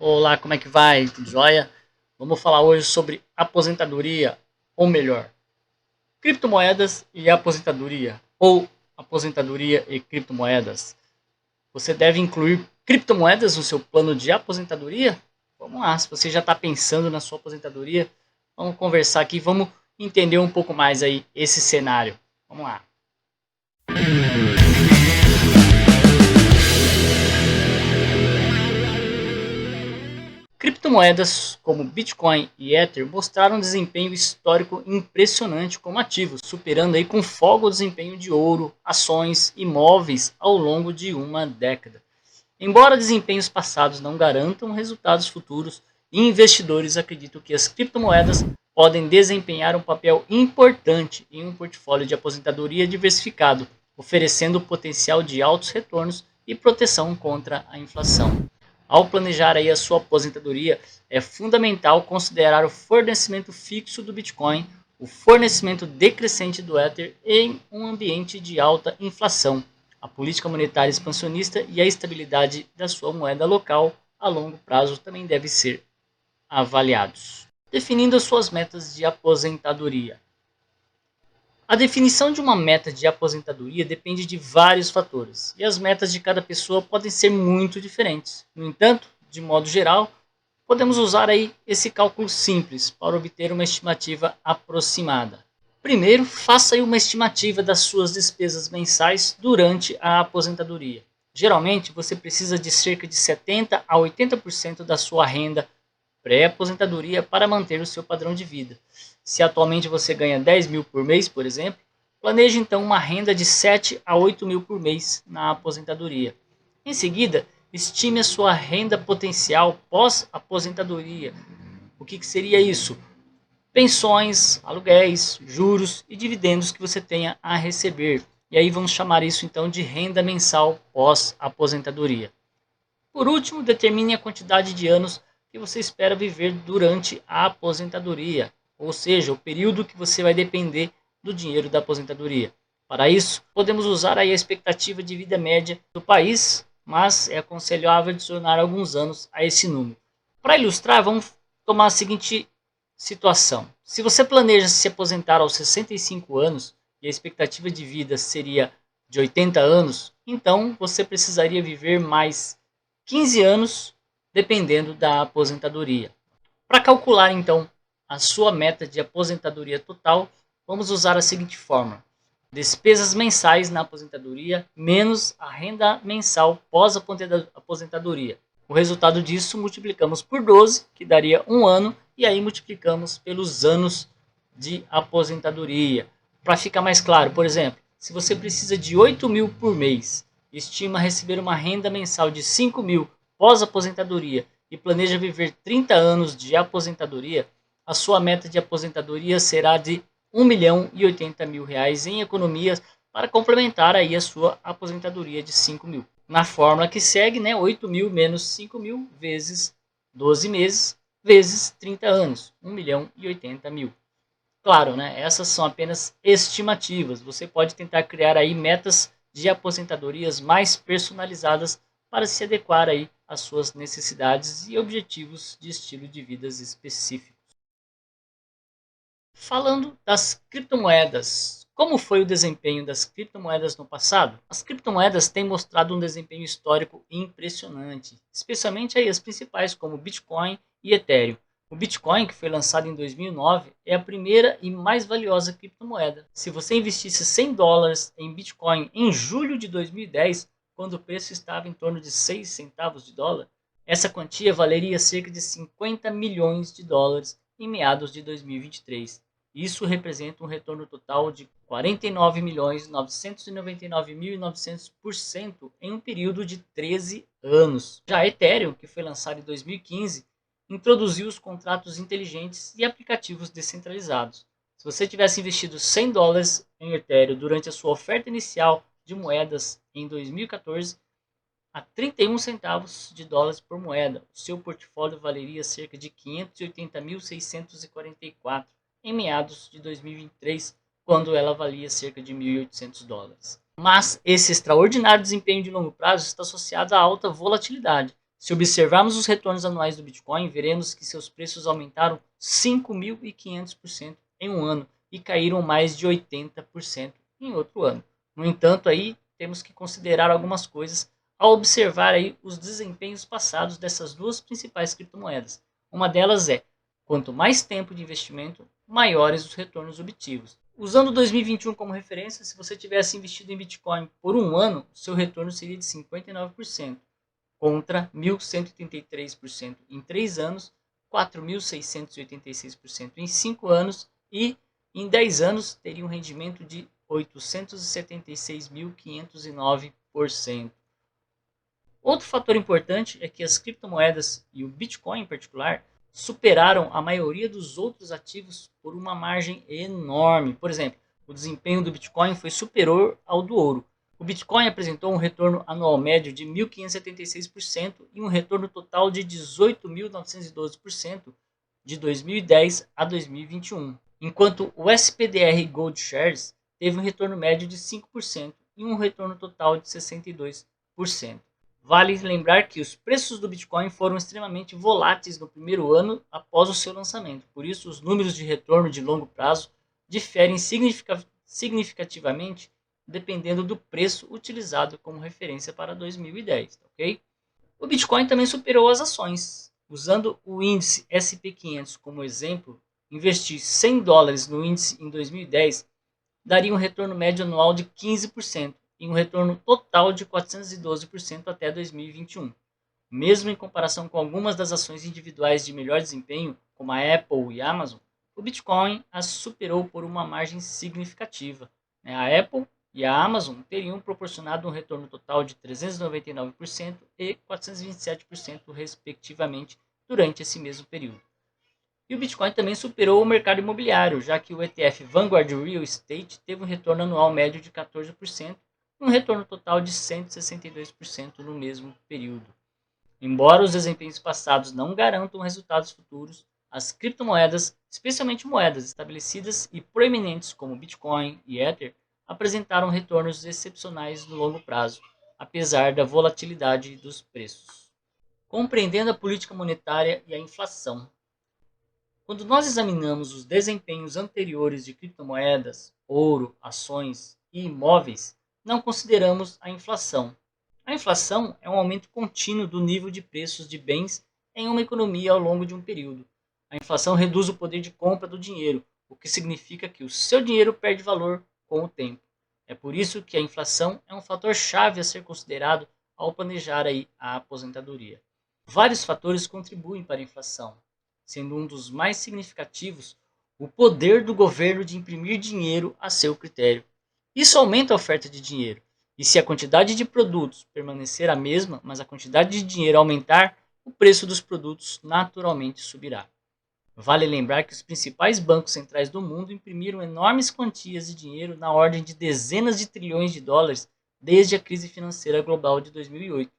Olá, como é que vai? Tudo jóia? Vamos falar hoje sobre aposentadoria, ou melhor, criptomoedas e aposentadoria, ou aposentadoria e criptomoedas. Você deve incluir criptomoedas no seu plano de aposentadoria? Vamos lá, se você já está pensando na sua aposentadoria, vamos conversar aqui, vamos entender um pouco mais aí esse cenário. Vamos lá. Criptomoedas como Bitcoin e Ether mostraram um desempenho histórico impressionante como ativos, superando aí com folga o desempenho de ouro, ações, imóveis ao longo de uma década. Embora desempenhos passados não garantam resultados futuros, investidores acreditam que as criptomoedas podem desempenhar um papel importante em um portfólio de aposentadoria diversificado, oferecendo o potencial de altos retornos e proteção contra a inflação. Ao planejar aí a sua aposentadoria, é fundamental considerar o fornecimento fixo do Bitcoin, o fornecimento decrescente do Ether em um ambiente de alta inflação, a política monetária expansionista e a estabilidade da sua moeda local a longo prazo também devem ser avaliados. Definindo as suas metas de aposentadoria. A definição de uma meta de aposentadoria depende de vários fatores, e as metas de cada pessoa podem ser muito diferentes. No entanto, de modo geral, podemos usar aí esse cálculo simples para obter uma estimativa aproximada. Primeiro, faça aí uma estimativa das suas despesas mensais durante a aposentadoria. Geralmente, você precisa de cerca de 70 a 80% da sua renda pré-aposentadoria para manter o seu padrão de vida. Se atualmente você ganha 10 mil por mês, por exemplo, planeje então uma renda de 7 a 8 mil por mês na aposentadoria. Em seguida, estime a sua renda potencial pós-aposentadoria. O que seria isso? Pensões, aluguéis, juros e dividendos que você tenha a receber. E aí vamos chamar isso então de renda mensal pós-aposentadoria. Por último, determine a quantidade de anos que você espera viver durante a aposentadoria, ou seja, o período que você vai depender do dinheiro da aposentadoria. Para isso, podemos usar aí a expectativa de vida média do país, mas é aconselhável adicionar alguns anos a esse número. Para ilustrar, vamos tomar a seguinte situação. Se você planeja se aposentar aos 65 anos e a expectativa de vida seria de 80 anos, então você precisaria viver mais 15 anos, dependendo da aposentadoria. Para calcular então a sua meta de aposentadoria total, vamos usar a seguinte fórmula: despesas mensais na aposentadoria menos a renda mensal pós-aposentadoria. O resultado disso multiplicamos por 12, que daria um ano, e aí multiplicamos pelos anos de aposentadoria. Para ficar mais claro, por exemplo, se você precisa de 8 mil por mês, estima receber uma renda mensal de 5 mil pós-aposentadoria e planeja viver 30 anos de aposentadoria, a sua meta de aposentadoria será de 1.080.000 reais em economias para complementar aí a sua aposentadoria de 5 mil. Na fórmula que segue, né, 8 mil menos 5 mil vezes 12 meses vezes 30 anos, 1.080.000. Claro, né, essas são apenas estimativas. Você pode tentar criar aí metas de aposentadorias mais personalizadas para se adequar aí às suas necessidades e objetivos de estilo de vida específicos. Falando das criptomoedas, como foi o desempenho das criptomoedas no passado? As criptomoedas têm mostrado um desempenho histórico impressionante, especialmente aí as principais como Bitcoin e Ethereum. O Bitcoin, que foi lançado em 2009, é a primeira e mais valiosa criptomoeda. Se você investisse $100 em Bitcoin em julho de 2010, quando o preço estava em torno de 6 centavos de dólar, essa quantia valeria cerca de 50 milhões de dólares em meados de 2023. Isso representa um retorno total de 49.999.900% em um período de 13 anos. Já a Ethereum, que foi lançada em 2015, introduziu os contratos inteligentes e aplicativos descentralizados. Se você tivesse investido $100 em Ethereum durante a sua oferta inicial de moedas em 2014, a 31 centavos de dólares por moeda, o seu portfólio valeria cerca de 580.644 em meados de 2023, quando ela valia cerca de $1.800. Mas esse extraordinário desempenho de longo prazo está associado à alta volatilidade. Se observarmos os retornos anuais do Bitcoin, veremos que seus preços aumentaram 5.500% em um ano e caíram mais de 80% em outro ano. No entanto, aí temos que considerar algumas coisas ao observar aí os desempenhos passados dessas duas principais criptomoedas. Uma delas é: quanto mais tempo de investimento, maiores os retornos obtidos. Usando 2021 como referência, se você tivesse investido em Bitcoin por um ano, seu retorno seria de 59%, contra 1.133% em 3 anos, 4.686% em 5 anos e em 10 anos teria um rendimento de 876.509%. Outro fator importante é que as criptomoedas, e o Bitcoin em particular, superaram a maioria dos outros ativos por uma margem enorme. Por exemplo, o desempenho do Bitcoin foi superior ao do ouro. O Bitcoin apresentou um retorno anual médio de 1.576% e um retorno total de 18.912% de 2010 a 2021, enquanto o SPDR Gold Shares teve um retorno médio de 5% e um retorno total de 62%. Vale lembrar que os preços do Bitcoin foram extremamente voláteis no primeiro ano após o seu lançamento, por isso os números de retorno de longo prazo diferem significativamente dependendo do preço utilizado como referência para 2010, ok? O Bitcoin também superou as ações. Usando o índice SP500 como exemplo, investir $100 no índice em 2010 daria um retorno médio anual de 15% e um retorno total de 412% até 2021. Mesmo em comparação com algumas das ações individuais de melhor desempenho, como a Apple e a Amazon, o Bitcoin as superou por uma margem significativa. A Apple e a Amazon teriam proporcionado um retorno total de 399% e 427%, respectivamente, durante esse mesmo período. E o Bitcoin também superou o mercado imobiliário, já que o ETF Vanguard Real Estate teve um retorno anual médio de 14% e um retorno total de 162% no mesmo período. Embora os desempenhos passados não garantam resultados futuros, as criptomoedas, especialmente moedas estabelecidas e proeminentes como Bitcoin e Ether, apresentaram retornos excepcionais no longo prazo, apesar da volatilidade dos preços. Compreendendo a política monetária e a inflação. Quando nós examinamos os desempenhos anteriores de criptomoedas, ouro, ações e imóveis, não consideramos a inflação. A inflação é um aumento contínuo do nível de preços de bens em uma economia ao longo de um período. A inflação reduz o poder de compra do dinheiro, o que significa que o seu dinheiro perde valor com o tempo. É por isso que a inflação é um fator chave a ser considerado ao planejar a aposentadoria. Vários fatores contribuem para a inflação, sendo um dos mais significativos o poder do governo de imprimir dinheiro a seu critério. Isso aumenta a oferta de dinheiro, e se a quantidade de produtos permanecer a mesma, mas a quantidade de dinheiro aumentar, o preço dos produtos naturalmente subirá. Vale lembrar que os principais bancos centrais do mundo imprimiram enormes quantias de dinheiro na ordem de dezenas de trilhões de dólares desde a crise financeira global de 2008.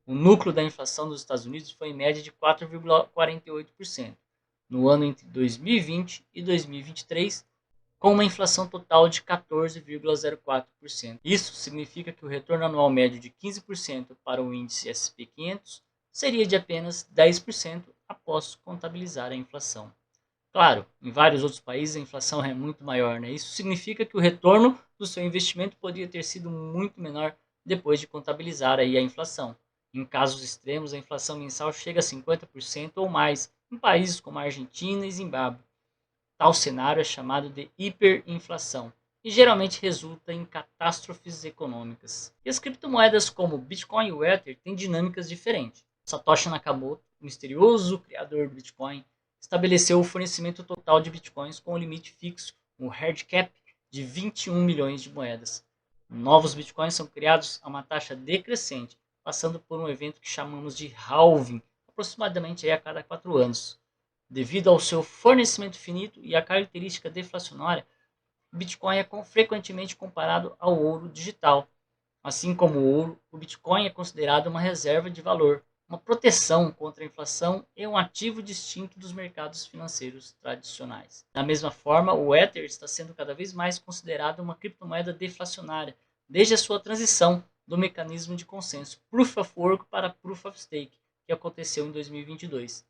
O núcleo da inflação dos Estados Unidos foi em média de 4,48% no ano entre 2020 e 2023, com uma inflação total de 14,04%. Isso significa que o retorno anual médio de 15% para o índice SP500 seria de apenas 10% após contabilizar a inflação. Claro, em vários outros países a inflação é muito maior, né? Isso significa que o retorno do seu investimento poderia ter sido muito menor depois de contabilizar a inflação. Em casos extremos, a inflação mensal chega a 50% ou mais em países como a Argentina e Zimbábue. Tal cenário é chamado de hiperinflação e geralmente resulta em catástrofes econômicas. E as criptomoedas como Bitcoin e o Ether têm dinâmicas diferentes. Satoshi Nakamoto, o misterioso criador do Bitcoin, estabeleceu o fornecimento total de Bitcoins com um limite fixo, um hard cap, de 21 milhões de moedas. Novos Bitcoins são criados a uma taxa decrescente, passando por um evento que chamamos de halving, aproximadamente a cada 4 anos. Devido ao seu fornecimento finito e à característica deflacionária, o Bitcoin é frequentemente comparado ao ouro digital. Assim como o ouro, o Bitcoin é considerado uma reserva de valor, uma proteção contra a inflação e um ativo distinto dos mercados financeiros tradicionais. Da mesma forma, o Ether está sendo cada vez mais considerado uma criptomoeda deflacionária, desde a sua transição do mecanismo de consenso Proof of Work para Proof of Stake, que aconteceu em 2022.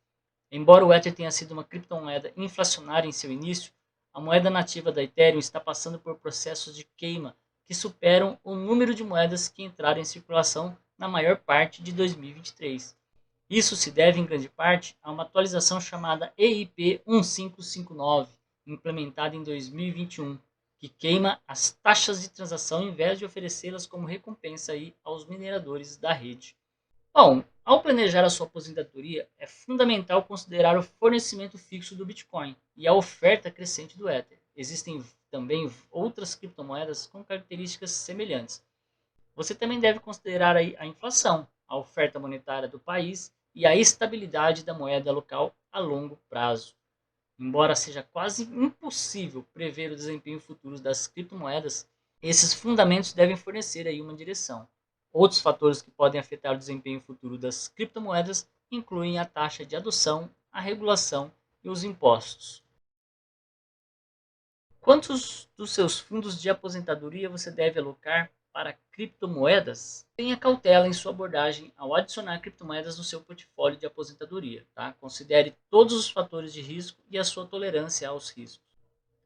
Embora o Ether tenha sido uma criptomoeda inflacionária em seu início, a moeda nativa da Ethereum está passando por processos de queima que superam o número de moedas que entraram em circulação na maior parte de 2023. Isso se deve em grande parte a uma atualização chamada EIP 1559, implementada em 2021, que queima as taxas de transação em vez de oferecê-las como recompensa aí aos mineradores da rede. Bom, ao planejar a sua aposentadoria, é fundamental considerar o fornecimento fixo do Bitcoin e a oferta crescente do Ether. Existem também outras criptomoedas com características semelhantes. Você também deve considerar aí a inflação, a oferta monetária do país e a estabilidade da moeda local a longo prazo. Embora seja quase impossível prever o desempenho futuro das criptomoedas, esses fundamentos devem fornecer aí uma direção. Outros fatores que podem afetar o desempenho futuro das criptomoedas incluem a taxa de adoção, a regulação e os impostos. Quantos dos seus fundos de aposentadoria você deve alocar para criptomoedas? Tenha cautela em sua abordagem ao adicionar criptomoedas no seu portfólio de aposentadoria. Tá? Considere todos os fatores de risco e a sua tolerância aos riscos.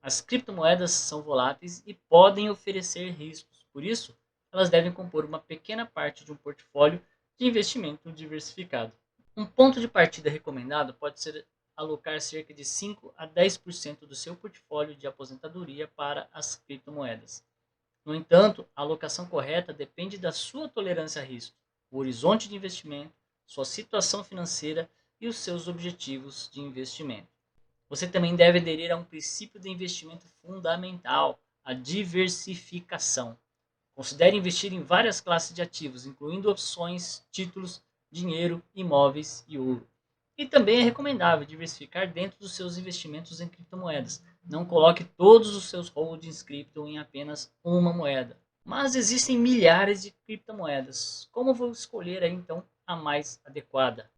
As criptomoedas são voláteis e podem oferecer riscos, por isso, elas devem compor uma pequena parte de um portfólio de investimento diversificado. Um ponto de partida recomendado pode ser alocar cerca de 5 a 10% do seu portfólio de aposentadoria para as criptomoedas. No entanto, a alocação correta depende da sua tolerância a risco, o horizonte de investimento, sua situação financeira e os seus objetivos de investimento. Você também deve aderir a um princípio de investimento fundamental, a diversificação. Considere investir em várias classes de ativos, incluindo opções, títulos, dinheiro, imóveis e ouro. E também é recomendável diversificar dentro dos seus investimentos em criptomoedas. Não coloque todos os seus holdings cripto em apenas uma moeda. Mas existem milhares de criptomoedas. Como vou escolher aí, então a mais adequada?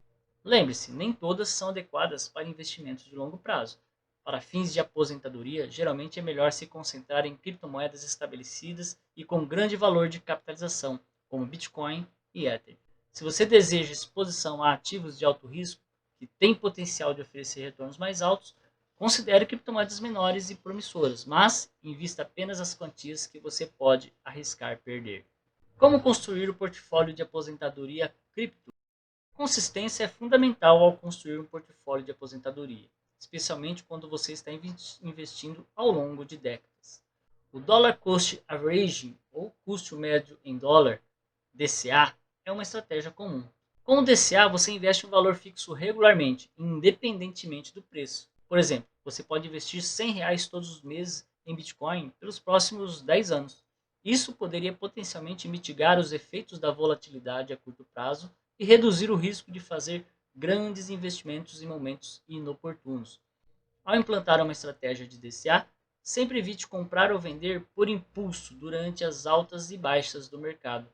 Lembre-se, nem todas são adequadas para investimentos de longo prazo. Para fins de aposentadoria, geralmente é melhor se concentrar em criptomoedas estabelecidas e com grande valor de capitalização, como Bitcoin e Ether. Se você deseja exposição a ativos de alto risco, que têm potencial de oferecer retornos mais altos, considere criptomoedas menores e promissoras, mas invista apenas as quantias que você pode arriscar perder. Como construir o portfólio de aposentadoria cripto? Consistência é fundamental ao construir um portfólio de aposentadoria, especialmente quando você está investindo ao longo de décadas. O Dollar Cost Averaging, ou custo médio em dólar, DCA, é uma estratégia comum. Com o DCA, você investe um valor fixo regularmente, independentemente do preço. Por exemplo, você pode investir R$ 100 todos os meses em Bitcoin pelos próximos 10 anos. Isso poderia potencialmente mitigar os efeitos da volatilidade a curto prazo e reduzir o risco de fazer grandes investimentos em momentos inoportunos. Ao implantar uma estratégia de DCA, sempre evite comprar ou vender por impulso durante as altas e baixas do mercado.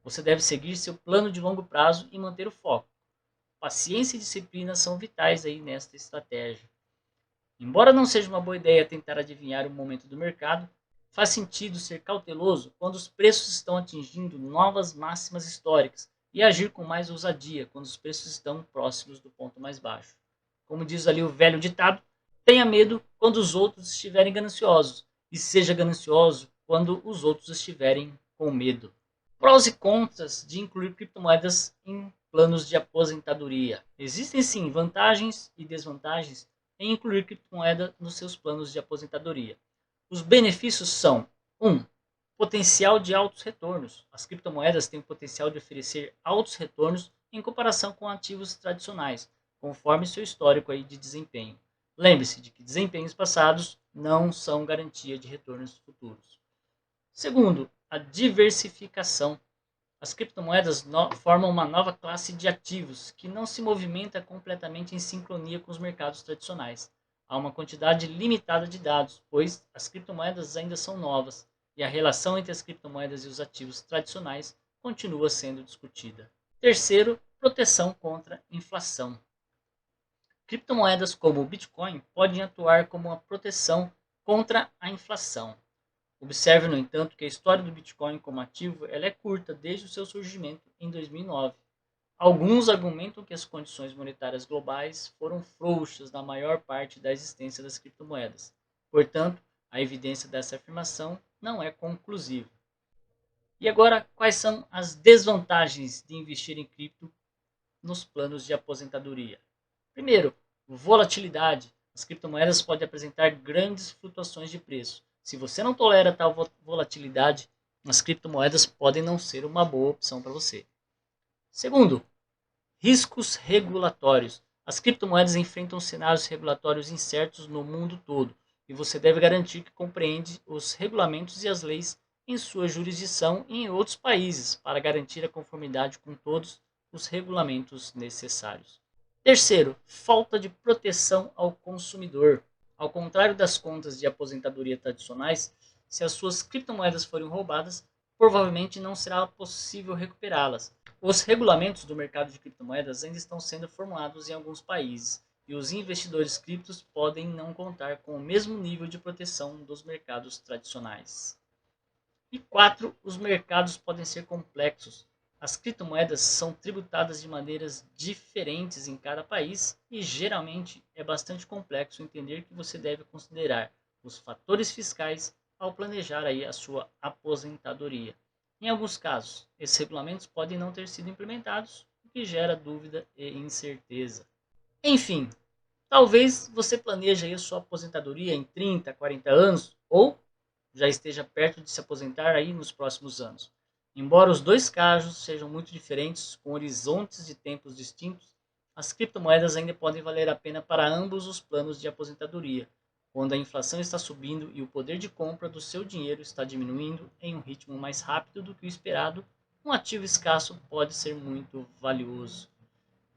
Você deve seguir seu plano de longo prazo e manter o foco. Paciência e disciplina são vitais aí nesta estratégia. Embora não seja uma boa ideia tentar adivinhar o momento do mercado, faz sentido ser cauteloso quando os preços estão atingindo novas máximas históricas e agir com mais ousadia quando os preços estão próximos do ponto mais baixo. Como diz ali o velho ditado, tenha medo quando os outros estiverem gananciosos e seja ganancioso quando os outros estiverem com medo. Prós e contras de incluir criptomoedas em planos de aposentadoria. Existem sim vantagens e desvantagens em incluir criptomoeda nos seus planos de aposentadoria. Os benefícios são: 1. Potencial de altos retornos. As criptomoedas têm o potencial de oferecer altos retornos em comparação com ativos tradicionais, conforme seu histórico aí de desempenho. Lembre-se de que desempenhos passados não são garantia de retornos futuros. Segundo, a diversificação. As criptomoedas formam uma nova classe de ativos que não se movimenta completamente em sincronia com os mercados tradicionais. Há uma quantidade limitada de dados, pois as criptomoedas ainda são novas e a relação entre as criptomoedas e os ativos tradicionais continua sendo discutida. Terceiro, proteção contra inflação. Criptomoedas como o Bitcoin podem atuar como uma proteção contra a inflação. Observe, no entanto, que a história do Bitcoin como ativo ela é curta desde o seu surgimento em 2009. Alguns argumentam que as condições monetárias globais foram frouxas na maior parte da existência das criptomoedas. Portanto, a evidência dessa afirmação não é conclusiva. E agora, quais são as desvantagens de investir em cripto nos planos de aposentadoria? Primeiro, volatilidade. As criptomoedas podem apresentar grandes flutuações de preço. Se você não tolera tal volatilidade, as criptomoedas podem não ser uma boa opção para você. Segundo, riscos regulatórios. As criptomoedas enfrentam cenários regulatórios incertos no mundo todo e você deve garantir que compreende os regulamentos e as leis em sua jurisdição e em outros países para garantir a conformidade com todos os regulamentos necessários. Terceiro, falta de proteção ao consumidor. Ao contrário das contas de aposentadoria tradicionais, se as suas criptomoedas forem roubadas, provavelmente não será possível recuperá-las. Os regulamentos do mercado de criptomoedas ainda estão sendo formulados em alguns países, e os investidores criptos podem não contar com o mesmo nível de proteção dos mercados tradicionais. E 4. Os mercados podem ser complexos. As criptomoedas são tributadas de maneiras diferentes em cada país e geralmente é bastante complexo entender que você deve considerar os fatores fiscais ao planejar aí a sua aposentadoria. Em alguns casos, esses regulamentos podem não ter sido implementados, o que gera dúvida e incerteza. Enfim, talvez você planeje aí a sua aposentadoria em 30, 40 anos ou já esteja perto de se aposentar aí nos próximos anos. Embora os dois casos sejam muito diferentes, com horizontes de tempos distintos, as criptomoedas ainda podem valer a pena para ambos os planos de aposentadoria, quando a inflação está subindo e o poder de compra do seu dinheiro está diminuindo em um ritmo mais rápido do que o esperado, um ativo escasso pode ser muito valioso.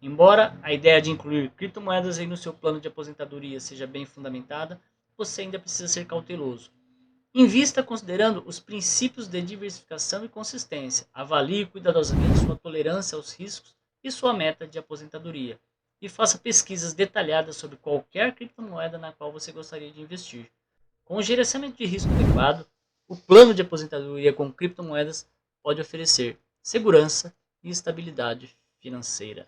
Embora a ideia de incluir criptomoedas aí no seu plano de aposentadoria seja bem fundamentada, você ainda precisa ser cauteloso. Invista considerando os princípios de diversificação e consistência. Avalie cuidadosamente sua tolerância aos riscos e sua meta de aposentadoria. E faça pesquisas detalhadas sobre qualquer criptomoeda na qual você gostaria de investir. Com o gerenciamento de risco adequado, o plano de aposentadoria com criptomoedas pode oferecer segurança e estabilidade financeira.